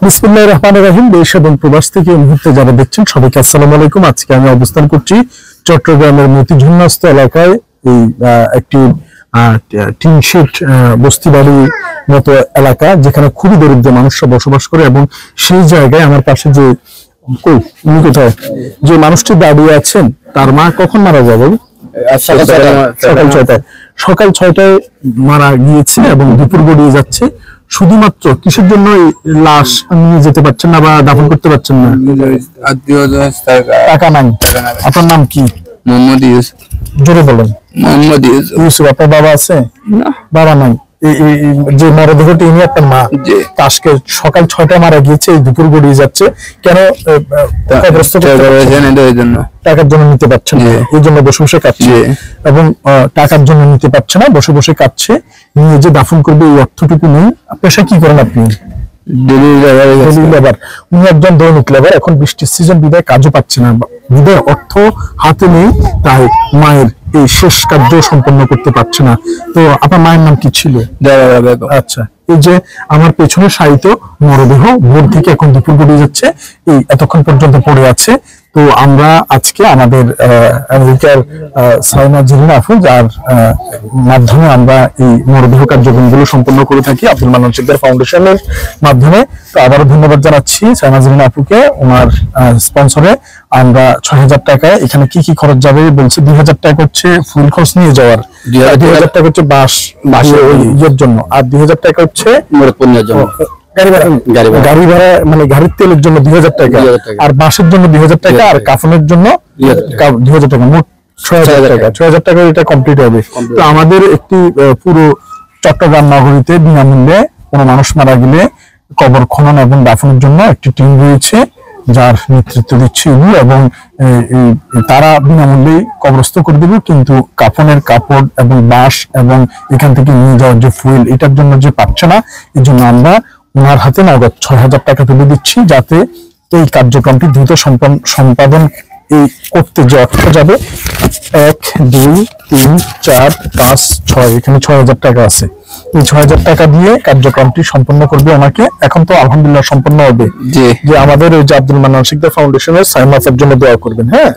বিসমিল্লাহির রহমানির রহিম। দেশ এবং প্রবাস থেকে এই মুহূর্তে যারা দেখছেন সবাইকে আসসালামু আলাইকুম। আজকে আমি অবস্থান করছি চট্টগ্রামের মতিঝুলনাস্ত এলাকায়। এই একটি টিন শেড বস্তি বাড়ির মতো এলাকা, যেখানে খুবই দরিদ্র মানুষরা বসবাস করে। এবং সেই জায়গায় আমার পাশে যে যে মানুষটি দাঁড়িয়ে আছেন, তার মা কখন মারা যাবে? সকাল 6টায় মারা গিয়েছে এবং দুপুর গড়িয়ে যাচ্ছে। শুধুমাত্র কিসের জন্য লাশ নিয়ে যেতে পারছেন না বা দাফন করতে পারছেন না? টাকা নাই। আপনার নাম কি? মোহাম্মদ ইউসুফ। জোরে বলেন। মোহাম্মদ ইউসুফ। আপনার বাবা আছে? না, বাবা নাই। যে মরদেহটি ইনি আপনার মা, আজকে সকাল 6টায় মারা গিয়েছে, এই দুপুর গড়িয়ে যাচ্ছে। কেন? টাকার জন্য নিতে পারছেন না, এই জন্য বসে বসে কাঁদছে। এবং টাকার জন্য নিতে পারছে না, বসে বসে কাঁদছে। নিয়ে যে দাফন করবে এই অর্থটুকু নেই। পেশা কি করেন আপনি? উনি একজন দৈনিক লেবার। এখন বৃষ্টির সিজন বিদায় কাজও পাচ্ছে না, বিদায় অর্থ হাতে নেই, তাই মায়ের এই শেষ কার্য সম্পন্ন করতে পারছে না। তো আপনার মায়ের নাম কি ছিল? আচ্ছা, এই যে আমার পেছনে সাহিত্য মরদেহ ভোর থেকে এখন দুপুর গড়িয়ে যাচ্ছে, এই এতক্ষণ পর্যন্ত পড়ে আছে। তো আমরা আজকে আমাদের আমেরিকার সাইমা জেরিন আফু, যার মাধ্যমে আমরা এই মরদেহ কার্যক্রমগুলো সম্পন্ন করে থাকি আব্দুল মান্নান শিকদার ফাউন্ডেশনের মাধ্যমে। তো আবারও ধন্যবাদ জানাচ্ছি সাইমা জেরিন আফুকে। ওনার স্পন্সরে আমরা 6,000 টাকায়, এখানে কি কি খরচ যাবে বলছে, 2,000 টাকা হচ্ছে ফুল খরচ নিয়ে যাওয়ার, 2,000 টাকা হচ্ছে বাসের জন্য, আর 2,000 টাকা হচ্ছে গাড়ি ভাড়া, মানে গাড়ির তেলের জন্য 2,000 টাকা, আর বাসের জন্য 2,000 টাকা, আর কাফনের জন্য 2,000 টাকা, মোট 6,000 টাকা। 6,000 টাকা এটা কমপ্লিট হবে। তো আমাদের একটি পুরো চট্টগ্রাম নগরীতে বিনামূল্যে কোনো মানুষ মারা গেলে কবর খনন এবং দাফনের জন্য একটি টিম রয়েছে, যার নেতৃত্ব দিচ্ছে উনি। এবং তারা বিনামূল্যে কবরস্থ করে দেবে, কিন্তু কাফনের কাপড় এবং বাঁশ এবং এখান থেকে নিয়ে যাওয়ার যে ফুয়েল, এটার জন্য যে পাচ্ছে না, এই জন্য আমরা ওনার হাতে নগদ 6,000 টাকা তুলে দিচ্ছি, যাতে এই কার্যক্রমটি দ্রুত সম্পাদন করতে যে অর্থ যাবে 1, 2, 3, 4, 5, 6, এখানে 6,000 টাকা আছে। এই 6,000 টাকা দিয়ে কার্যক্রমটি সম্পন্ন করবে ওনাকে। এখন তো আলহামদুলিল্লাহ সম্পন্ন হবে। যে আমাদের ওই যে আব্দুল মান্নান শিকদার ফাউন্ডেশনের সাইমাফের জন্য দোয়া করবেন। হ্যাঁ,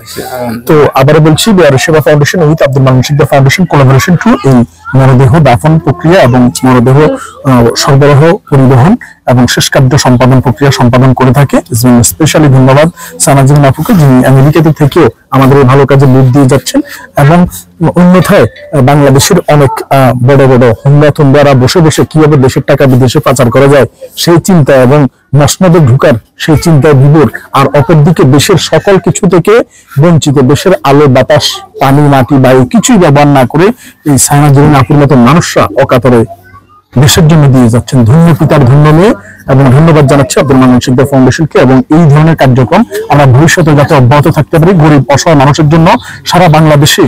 তো আবারও বলছি, বিহারের Seba foundation with Abdul Mannan Shikder foundation collaboration to এই মরদেহ দাফন প্রক্রিয়া এবং মরদেহ সরবরাহ, পরিবহন এবং শেষ কার্য সম্পাদন প্রক্রিয়া সম্পাদন করে থাকে। স্পেশালি ধন্যবাদ সানাজিন আফুকে, যিনি আমেরিকাতে থেকেও আমাদের এই ভালো কাজে লিড দিয়ে যাচ্ছেন। এবং অন্যথায় বাংলাদেশের অনেক বড় বড় হুন্ডারা বসে বসে কিভাবে দেশের টাকা বিদেশে পাচার করা যায় সেই চিন্তা এবং মসনদে ঢুকার সেই চিন্তায় বিভোর, আর অপরদিকে দেশের সকল কিছু থেকে বঞ্চিত, দেশের আলো বাতাস পানি মাটি বায়ু কিছুই ব্যবহার না করে এই সানাজিন আফুর মতো মানুষরা অকাতরে দেশের জন্য দিয়ে যাচ্ছেন। ধন্য পিতার ধন্য মেয়ে। এবং ধন্যবাদ জানাচ্ছি আব্দুল মান্নান শিকদার ফাউন্ডেশনকে। এবং এই ধরনের কার্যক্রম আমরা ভবিষ্যতে যাতে অব্যাহত থাকতে পারি, গরিব অসহায় মানুষের জন্য সারা বাংলাদেশে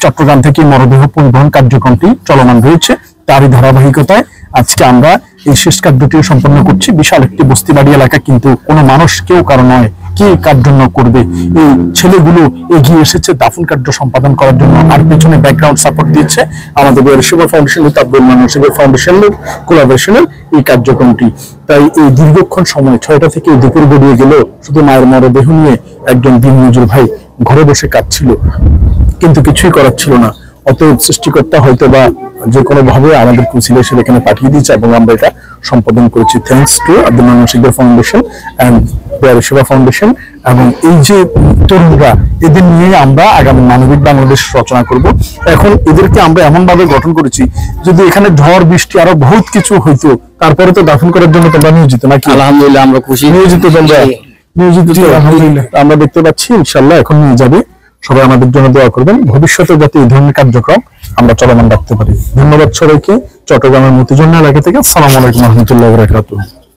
চট্টগ্রাম থেকে মরদেহ পরিবহন কার্যক্রমটি চলমান রয়েছে। তারই ধারাবাহিকতায় আজকে আমরা এই শেষ কার্যটি সম্পন্ন করছি। বিশাল একটি বস্তিবাড়ি এলাকা, কিন্তু কোনো মানুষ কেউ কারো নয়, কে কার জন্য করবে? এই ছেলেগুলো এগিয়ে এসেছে দাফন কার্য সম্পাদন করার জন্য, আর পেছনে ব্যাকগ্রাউন্ড সাপোর্ট দিচ্ছে আমাদের সেবা ফাউন্ডেশন, আব্দুল মান্নান শিকদার ফাউন্ডেশনের কোলাবোরেশনের এই কার্যক্রমটি। তাই এই দীর্ঘক্ষণ সময় 6টা থেকে দুপুর গড়িয়ে গেল, শুধু মায়ের মরদেহ নিয়ে একজন দিনমজুর ভাই ঘরে বসে কাঁদছিল, কিন্তু কিছুই করার ছিল না। অতএব সৃষ্টিকর্তা হয়তো বা যে কোনো ভাবে আমাদের কুচিলে এসে এখানে পাঠিয়ে দিয়েছে এবং আমরা এটা সম্পাদন করেছি। Thanks to Abdul Mannan Shikder foundation and বিহারের সেবা ফাউন্ডেশন। এবং এই যে তরুণরা, এদের নিয়ে আমরা আগামী মানবিক বাংলাদেশ রচনা করব। এখন এদেরকে আমরা এমন ভাবে গঠন করেছি, যদি এখানে ঝড় বৃষ্টি আরো বহুত কিছু হইতো, তারপরে তো দাফন করার জন্য তোমরা নিয়োজিত নাকি? আলহামদুলিল্লাহ আমরা খুশি। নিয়োজিত তোমরা? নিয়োজিত আলহামদুলিল্লাহ। আমরা দেখতে পাচ্ছি ইনশাআল্লাহ এখন নিয়ে যাবে। সবাই আমাদের জন্য দোয়া করবেন, ভবিষ্যতে যাতে এই ধরনের কার্যক্রম আমরা চলমান রাখতে পারি। ধন্যবাদ সবাইকে। চট্টগ্রামের মতিঝুল এলাকা থেকে আসসালামু আলাইকুম ওয়া রাহমাতুল্লাহি ওয়া বারাকাতুহু।